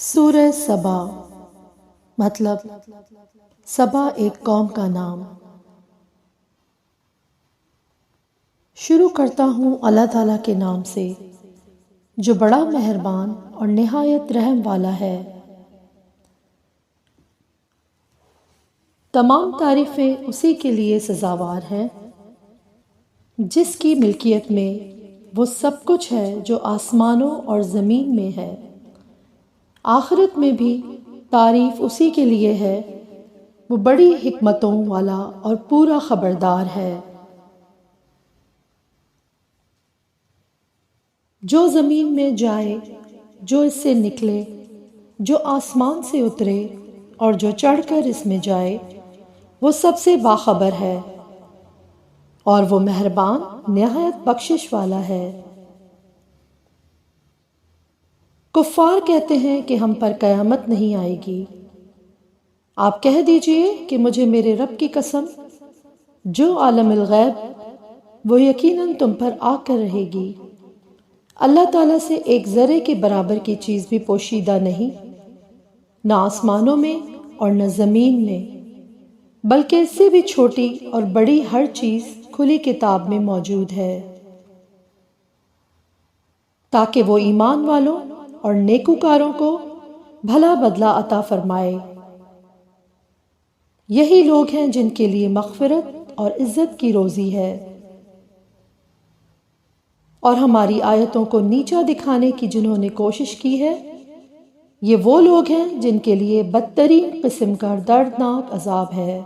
سورہ سبا مطلب سبا ایک قوم کا نام۔ شروع کرتا ہوں اللہ تعالیٰ کے نام سے جو بڑا مہربان اور نہایت رحم والا ہے۔ تمام تعریفیں اسی کے لیے سزاوار ہیں جس کی ملکیت میں وہ سب کچھ ہے جو آسمانوں اور زمین میں ہے۔ آخرت میں بھی تعریف اسی کے لیے ہے، وہ بڑی حکمتوں والا اور پورا خبردار ہے۔ جو زمین میں جائے، جو اس سے نکلے، جو آسمان سے اترے اور جو چڑھ کر اس میں جائے، وہ سب سے باخبر ہے اور وہ مہربان نہایت بخشش والا ہے۔ کفار کہتے ہیں کہ ہم پر قیامت نہیں آئے گی۔ آپ کہہ دیجئے کہ مجھے میرے رب کی قسم، جو عالم الغیب، وہ یقیناً تم پر آ کر رہے گی۔ اللہ تعالیٰ سے ایک ذرے کے برابر کی چیز بھی پوشیدہ نہیں، نہ آسمانوں میں اور نہ زمین میں، بلکہ اس سے بھی چھوٹی اور بڑی ہر چیز کھلی کتاب میں موجود ہے، تاکہ وہ ایمان والوں اور نیکوکاروں کو بھلا بدلہ عطا فرمائے۔ یہی لوگ ہیں جن کے لیے مغفرت اور عزت کی روزی ہے۔ اور ہماری آیتوں کو نیچا دکھانے کی جنہوں نے کوشش کی ہے، یہ وہ لوگ ہیں جن کے لیے بدترین قسم کا دردناک عذاب ہے۔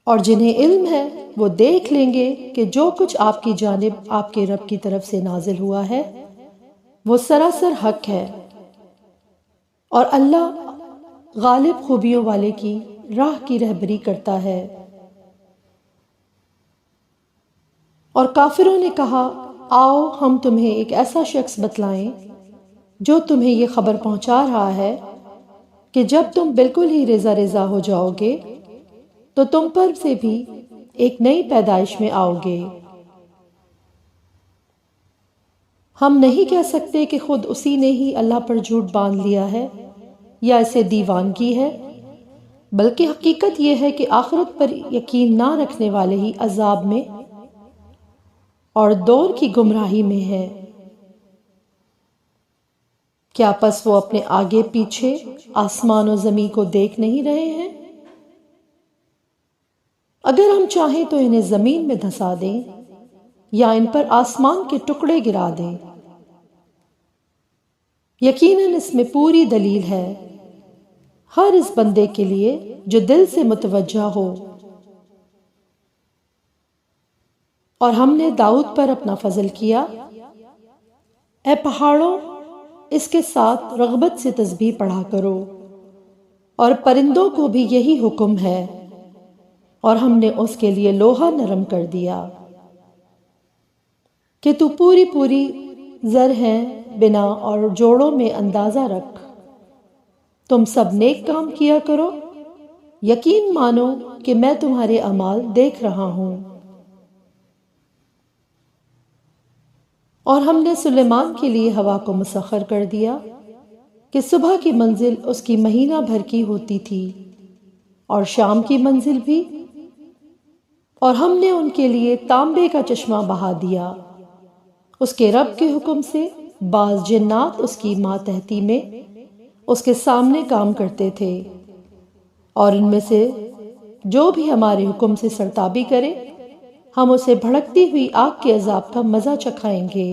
اور جنہیں علم ہے وہ دیکھ لیں گے کہ جو کچھ آپ کی جانب آپ کے رب کی طرف سے نازل ہوا ہے وہ سراسر حق ہے، اور اللہ غالب خوبیوں والے کی راہ کی رہبری کرتا ہے۔ اور کافروں نے کہا، آؤ ہم تمہیں ایک ایسا شخص بتلائیں جو تمہیں یہ خبر پہنچا رہا ہے کہ جب تم بالکل ہی ریزہ ریزہ ہو جاؤ گے تو تم پر سے بھی ایک نئی پیدائش میں آؤ گے۔ ہم نہیں کہہ سکتے کہ خود اسی نے ہی اللہ پر جھوٹ باندھ لیا ہے یا اسے دیوانگی ہے، بلکہ حقیقت یہ ہے کہ آخرت پر یقین نہ رکھنے والے ہی عذاب میں اور دور کی گمراہی میں ہے۔ کیا پس وہ اپنے آگے پیچھے آسمان و زمین کو دیکھ نہیں رہے ہیں؟ اگر ہم چاہیں تو انہیں زمین میں دھسا دیں یا ان پر آسمان کے ٹکڑے گرا دیں۔ یقیناً اس میں پوری دلیل ہے ہر اس بندے کے لیے جو دل سے متوجہ ہو۔ اور ہم نے داؤد پر اپنا فضل کیا، اے پہاڑوں اس کے ساتھ رغبت سے تسبیح پڑھا کرو، اور پرندوں کو بھی یہی حکم ہے، اور ہم نے اس کے لیے لوہا نرم کر دیا کہ تو پوری پوری زر ہے بنا اور جوڑوں میں اندازہ رکھ۔ تم سب نیک کام کیا کرو، یقین مانو کہ میں تمہارے اعمال دیکھ رہا ہوں۔ اور ہم نے سلیمان کے لیے ہوا کو مسخر کر دیا کہ صبح کی منزل اس کی مہینہ بھر کی ہوتی تھی اور شام کی منزل بھی، اور ہم نے ان کے لیے تانبے کا چشمہ بہا دیا اس کے رب کے حکم سے۔ بعض جنات اس کی ماتحتی میں اس کے سامنے کام کرتے تھے، اور ان میں سے جو بھی ہمارے حکم سے سرتابی کرے ہم اسے بھڑکتی ہوئی آگ کے عذاب کا مزہ چکھائیں گے۔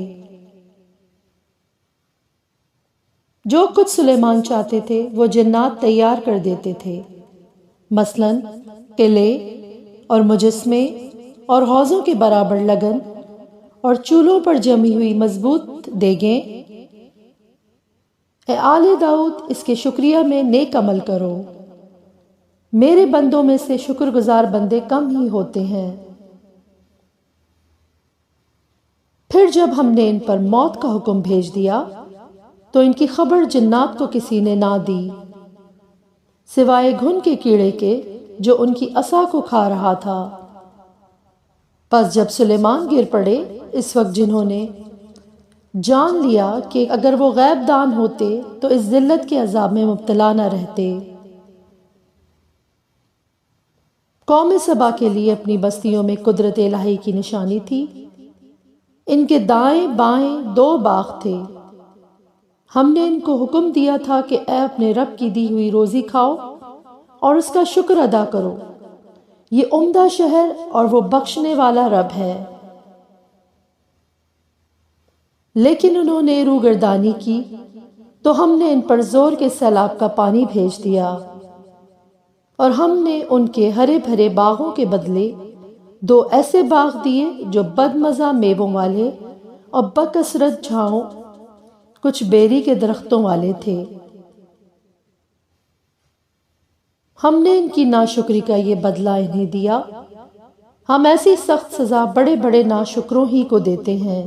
جو کچھ سلیمان چاہتے تھے وہ جنات تیار کر دیتے تھے، مثلاً قلعے اور مجسمے اور حوضوں کے برابر لگن اور چولہوں پر جمی ہوئی مضبوط دیگیں۔ اے آل داؤد اس کے شکریہ میں نیک عمل کرو، میرے بندوں میں سے شکر گزار بندے کم ہی ہوتے ہیں۔ پھر جب ہم نے ان پر موت کا حکم بھیج دیا تو ان کی خبر جنات کو کسی نے نہ دی سوائے گھن کے کیڑے کے جو ان کی عصا کو کھا رہا تھا۔ پس جب سلیمان گر پڑے، اس وقت جنہوں نے جان لیا کہ اگر وہ غیب دان ہوتے تو اس ذلت کے عذاب میں مبتلا نہ رہتے۔ قوم سبا کے لیے اپنی بستیوں میں قدرت الہی کی نشانی تھی۔ ان کے دائیں بائیں 2 باغ تھے۔ ہم نے ان کو حکم دیا تھا کہ اے اپنے رب کی دی ہوئی روزی کھاؤ اور اس کا شکر ادا کرو، یہ عمدہ شہر اور وہ بخشنے والا رب ہے۔ لیکن انہوں نے روگردانی کی تو ہم نے ان پر زور کے سیلاب کا پانی بھیج دیا، اور ہم نے ان کے ہرے بھرے باغوں کے بدلے 2 ایسے باغ دیے جو بد مزہ میووں والے اور بکثرت جھاؤں کچھ بیری کے درختوں والے تھے۔ ہم نے ان کی ناشکری کا یہ بدلہ انہیں دیا۔ ہم ایسی سخت سزا بڑے بڑے ناشکروں ہی کو دیتے ہیں۔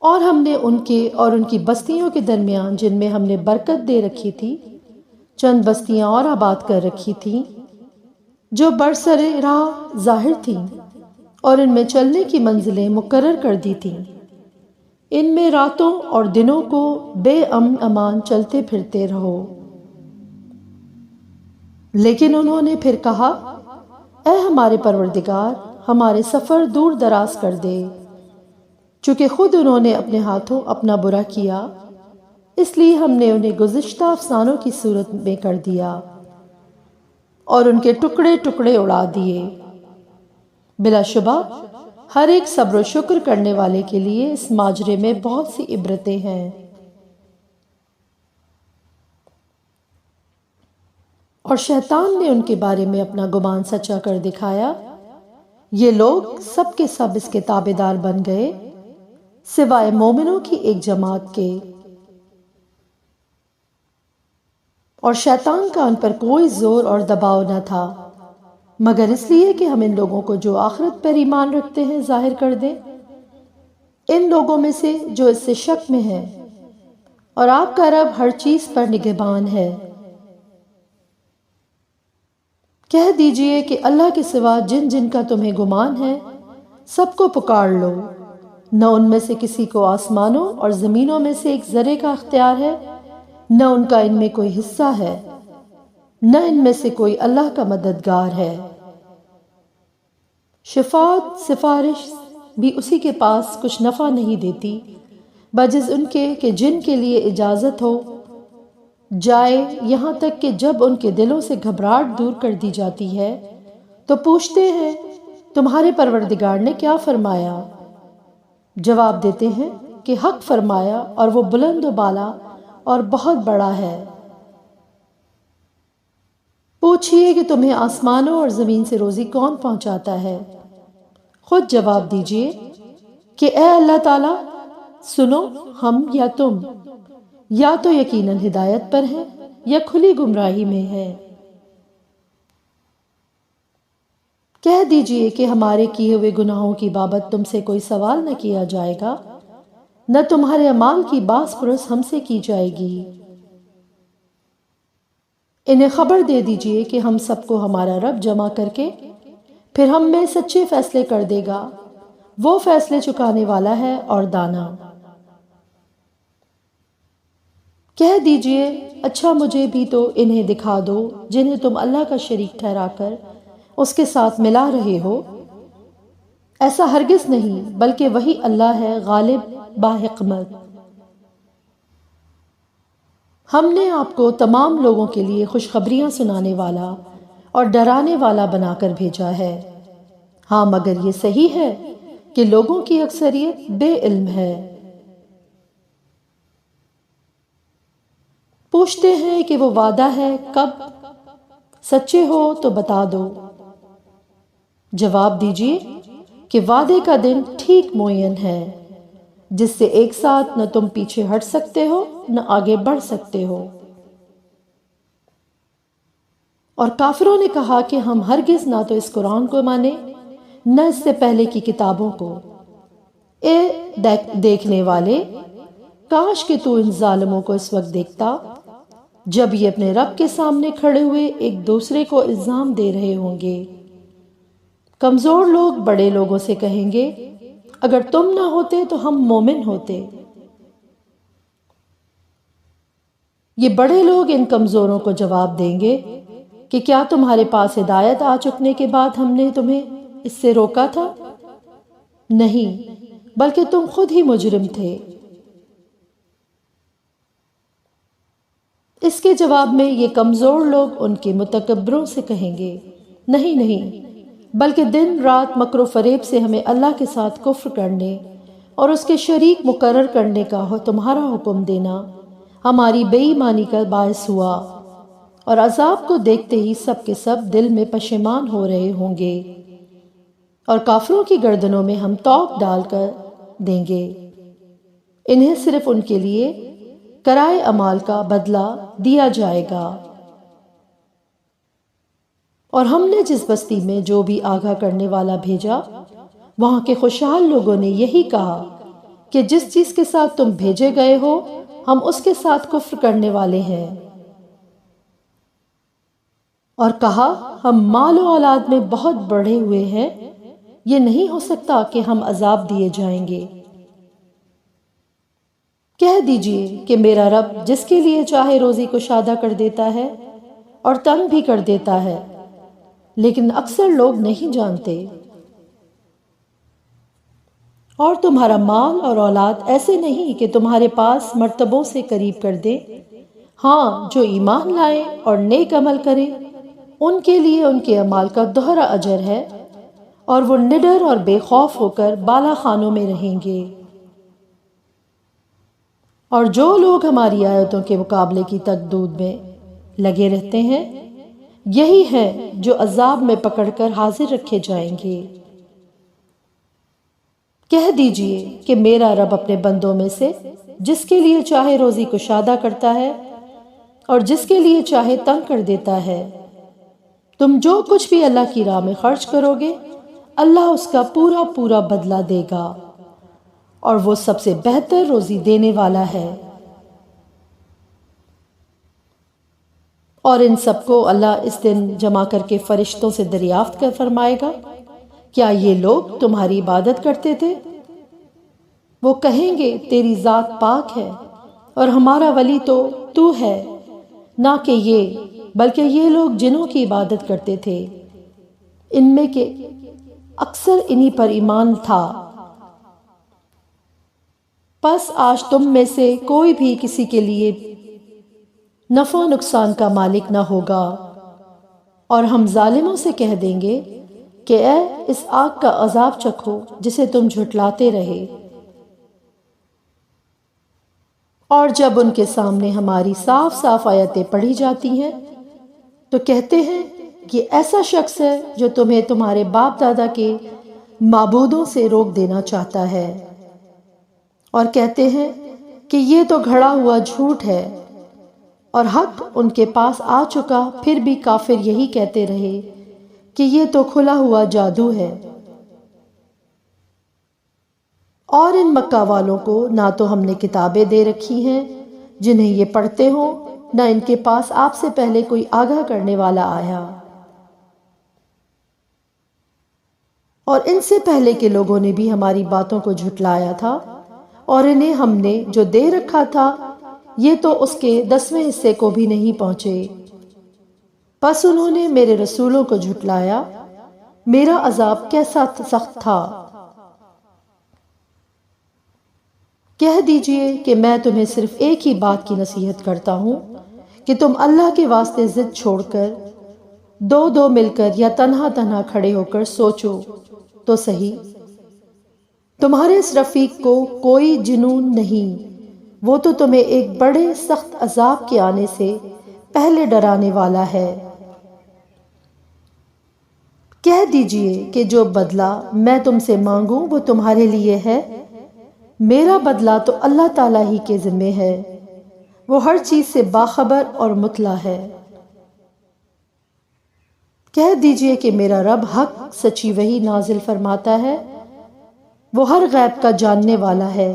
اور ہم نے ان کے اور ان کی بستیوں کے درمیان جن میں ہم نے برکت دے رکھی تھی چند بستیاں اور آباد کر رکھی تھیں جو برسرِ راہ ظاہر تھیں، اور ان میں چلنے کی منزلیں مقرر کر دی تھیں۔ ان میں راتوں اور دنوں کو بے امن امان چلتے پھرتے رہو۔ لیکن انہوں نے پھر کہا، اے ہمارے پروردگار، ہمارے سفر دور دراز کر دے۔ چونکہ خود انہوں نے اپنے ہاتھوں اپنا برا کیا، اس لیے ہم نے انہیں گزشتہ افسانوں کی صورت میں کر دیا اور ان کے ٹکڑے ٹکڑے اڑا دیے۔ بلا شبہ ہر ایک صبر و شکر کرنے والے کے لیے اس ماجرے میں بہت سی عبرتیں ہیں۔ اور شیطان نے ان کے بارے میں اپنا گمان سچا کر دکھایا۔ یہ لوگ سب کے سب اس کے تابعدار بن گئے سوائے مومنوں کی ایک جماعت کے، اور شیطان کا ان پر کوئی زور اور دباؤ نہ تھا مگر اس لیے کہ ہم ان لوگوں کو جو آخرت پر ایمان رکھتے ہیں ظاہر کر دیں، ان لوگوں میں سے جو اس سے شک میں ہیں، اور آپ کا رب ہر چیز پر نگہبان ہے۔ کہہ دیجئے کہ اللہ کے سوا جن جن کا تمہیں گمان ہے سب کو پکار لو، نہ ان میں سے کسی کو آسمانوں اور زمینوں میں سے ایک ذرے کا اختیار ہے، نہ ان کا ان میں کوئی حصہ ہے، نہ ان میں سے کوئی اللہ کا مددگار ہے۔ شفاعت سفارش بھی اسی کے پاس کچھ نفع نہیں دیتی بجز ان کے کہ جن کے لیے اجازت ہو جائے، یہاں تک کہ جب ان کے دلوں سے گھبراہٹ دور کر دی جاتی ہے تو پوچھتے ہیں تمہارے پروردگار نے کیا فرمایا؟ جواب دیتے ہیں کہ حق فرمایا اور وہ بلند و بالا اور بہت بڑا ہے۔ پوچھئے کہ تمہیں آسمانوں اور زمین سے روزی کون پہنچاتا ہے؟ خود جواب دیجئے کہ اے اللہ تعالیٰ، سنو، ہم یا تم یا تو یقیناً ہدایت پر ہیں یا کھلی گمراہی میں ہیں۔ کہہ دیجئے کہ ہمارے کیے ہوئے گناہوں کی بابت تم سے کوئی سوال نہ کیا جائے گا، نہ تمہارے اعمال کی باز پرس ہم سے کی جائے گی۔ انہیں خبر دے دیجئے کہ ہم سب کو ہمارا رب جمع کر کے پھر ہم میں سچے فیصلے کر دے گا، وہ فیصلے چکانے والا ہے اور دانا۔ کہہ دیجئے اچھا مجھے بھی تو انہیں دکھا دو جنہیں تم اللہ کا شریک ٹھہرا کر اس کے ساتھ ملا رہے ہو۔ ایسا ہرگز نہیں، بلکہ وہی اللہ ہے غالب با حکمت۔ ہم نے آپ کو تمام لوگوں کے لیے خوشخبریاں سنانے والا اور ڈرانے والا بنا کر بھیجا ہے۔ ہاں مگر یہ صحیح ہے کہ لوگوں کی اکثریت بے علم ہے۔ پوچھتے ہیں کہ وہ وعدہ ہے کب؟ سچے ہو تو بتا دو۔ جواب دیجئے کہ وعدے کا دن ٹھیک معین ہے جس سے ایک ساتھ نہ تم پیچھے ہٹ سکتے ہو نہ آگے بڑھ سکتے ہو۔ اور کافروں نے کہا کہ ہم ہرگز نہ تو اس قرآن کو مانیں نہ اس سے پہلے کی کتابوں کو۔ اے دیکھنے والے، کاش کہ تو ان ظالموں کو اس وقت دیکھتا جب یہ اپنے رب کے سامنے کھڑے ہوئے ایک دوسرے کو الزام دے رہے ہوں گے۔ کمزور لوگ بڑے لوگوں سے کہیں گے اگر تم نہ ہوتے تو ہم مومن ہوتے۔ یہ بڑے لوگ ان کمزوروں کو جواب دیں گے کہ کیا تمہارے پاس ہدایت آ چکنے کے بعد ہم نے تمہیں اس سے روکا تھا؟ نہیں، بلکہ تم خود ہی مجرم تھے۔ اس کے جواب میں یہ کمزور لوگ ان کے متکبروں سے کہیں گے، نہیں نہیں، بلکہ دن رات مکر و فریب سے ہمیں اللہ کے ساتھ کفر کرنے اور اس کے شریک مقرر کرنے کا تمہارا حکم دینا ہماری بے ایمانی کا باعث ہوا، اور عذاب کو دیکھتے ہی سب کے سب دل میں پشیمان ہو رہے ہوں گے، اور کافروں کی گردنوں میں ہم توق ڈال کر دیں گے، انہیں صرف ان کے لیے کرائے اعمال کا بدلہ دیا جائے گا۔ اور ہم نے جس بستی میں جو بھی آگاہ کرنے والا بھیجا، وہاں کے خوشحال لوگوں نے یہی کہا کہ جس چیز کے ساتھ تم بھیجے گئے ہو ہم اس کے ساتھ کفر کرنے والے ہیں، اور کہا ہم مال و اولاد میں بہت بڑھے ہوئے ہیں، یہ نہیں ہو سکتا کہ ہم عذاب دیے جائیں گے۔ کہہ دیجئے کہ میرا رب جس کے لیے چاہے روزی کشادہ کر دیتا ہے اور تنگ بھی کر دیتا ہے، لیکن اکثر لوگ نہیں جانتے۔ اور تمہارا مال اور اولاد ایسے نہیں کہ تمہارے پاس مرتبوں سے قریب کر دے، ہاں جو ایمان لائے اور نیک عمل کریں ان کے لیے ان کے اعمال کا دوہرا اجر ہے، اور وہ نڈر اور بے خوف ہو کر بالا خانوں میں رہیں گے۔ اور جو لوگ ہماری آیتوں کے مقابلے کی تردید میں لگے رہتے ہیں، یہی ہیں جو عذاب میں پکڑ کر حاضر رکھے جائیں گے۔ کہہ دیجئے کہ میرا رب اپنے بندوں میں سے جس کے لیے چاہے روزی کشادہ کرتا ہے اور جس کے لیے چاہے تنگ کر دیتا ہے، تم جو کچھ بھی اللہ کی راہ میں خرچ کرو گے اللہ اس کا پورا پورا بدلہ دے گا، اور وہ سب سے بہتر روزی دینے والا ہے۔ اور ان سب کو اللہ اس دن جمع کر کے فرشتوں سے دریافت کر فرمائے گا، کیا یہ لوگ تمہاری عبادت کرتے تھے؟ وہ کہیں گے تیری ذات پاک ہے اور ہمارا ولی تو ہے، نہ کہ یہ، بلکہ یہ لوگ جنوں کی عبادت کرتے تھے، ان میں کے اکثر انہی پر ایمان تھا۔ پس آج تم میں سے کوئی بھی کسی کے لیے نفع و نقصان کا مالک نہ ہوگا، اور ہم ظالموں سے کہہ دیں گے کہ اے اس آگ کا عذاب چکھو جسے تم جھٹلاتے رہے۔ اور جب ان کے سامنے ہماری صاف صاف آیتیں پڑھی جاتی ہیں تو کہتے ہیں یہ ایسا شخص ہے جو تمہیں تمہارے باپ دادا کے معبودوں سے روک دینا چاہتا ہے، اور کہتے ہیں کہ یہ تو گھڑا ہوا جھوٹ ہے، اور حق ان کے پاس آ چکا، پھر بھی کافر یہی کہتے رہے کہ یہ تو کھلا ہوا جادو ہے۔ اور ان مکہ والوں کو نہ تو ہم نے کتابیں دے رکھی ہیں جنہیں یہ پڑھتے ہوں، نہ ان کے پاس آپ سے پہلے کوئی آگاہ کرنے والا آیا، اور ان سے پہلے کے لوگوں نے بھی ہماری باتوں کو جھٹلایا تھا، اور انہیں ہم نے جو دے رکھا تھا یہ تو اس کے 10ویں حصے کو بھی نہیں پہنچے، پس انہوں نے میرے رسولوں کو جھٹلایا، میرا عذاب کیسا سخت تھا۔ کہہ دیجئے کہ میں تمہیں صرف ایک ہی بات کی نصیحت کرتا ہوں کہ تم اللہ کے واسطے ضد چھوڑ کر دو دو مل کر یا تنہا تنہا کھڑے ہو کر سوچو تو صحیح، تمہارے اس رفیق کو کوئی جنون نہیں، وہ تو تمہیں ایک بڑے سخت عذاب کے آنے سے پہلے ڈرانے والا ہے۔ کہہ دیجئے کہ جو بدلہ میں تم سے مانگوں وہ تمہارے لیے ہے، میرا بدلہ تو اللہ تعالیٰ ہی کے ذمہ ہے، وہ ہر چیز سے باخبر اور مطلع ہے۔ کہہ دیجئے کہ میرا رب حق سچی وحی نازل فرماتا ہے، وہ ہر غیب کا جاننے والا ہے۔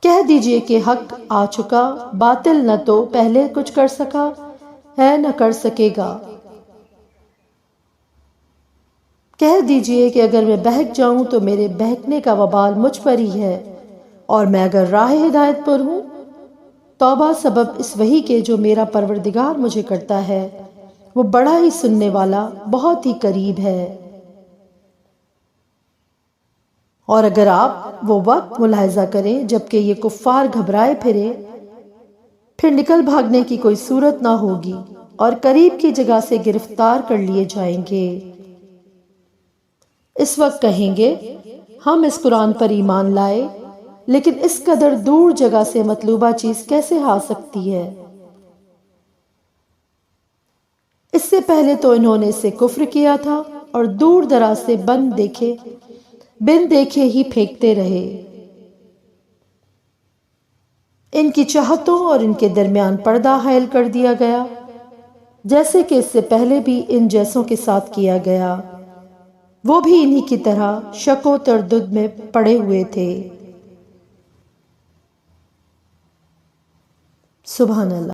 کہہ دیجئے کہ حق آ چکا، باطل نہ تو پہلے کچھ کر سکا ہے نہ کر سکے گا۔ کہہ دیجئے کہ اگر میں بہک جاؤں تو میرے بہکنے کا وبال مجھ پر ہی ہے، اور میں اگر راہ ہدایت پر ہوں، توبہ سبب اس وحی کے جو میرا پروردگار مجھے کرتا ہے، وہ بڑا ہی سننے والا، بہت ہی قریب ہے۔ اور اگر آپ وہ وقت ملاحظہ کریں جبکہ یہ کفار گھبرائے پھر نکل بھاگنے کی کوئی صورت نہ ہوگی اور قریب کی جگہ سے گرفتار کر لیے جائیں گے۔ اس وقت کہیں گے ہم اس قرآن پر ایمان لائے، لیکن اس قدر دور جگہ سے مطلوبہ چیز کیسے آ سکتی ہے؟ اس سے پہلے تو انہوں نے اسے کفر کیا تھا اور دور دراز سے بن دیکھے ہی پھینکتے رہے۔ ان کی چاہتوں اور ان کے درمیان پردہ حائل کر دیا گیا، جیسے کہ اس سے پہلے بھی ان جیسوں کے ساتھ کیا گیا۔ وہ بھی انہی کی طرح شک و تردد میں پڑے ہوئے تھے۔ سبحان اللہ۔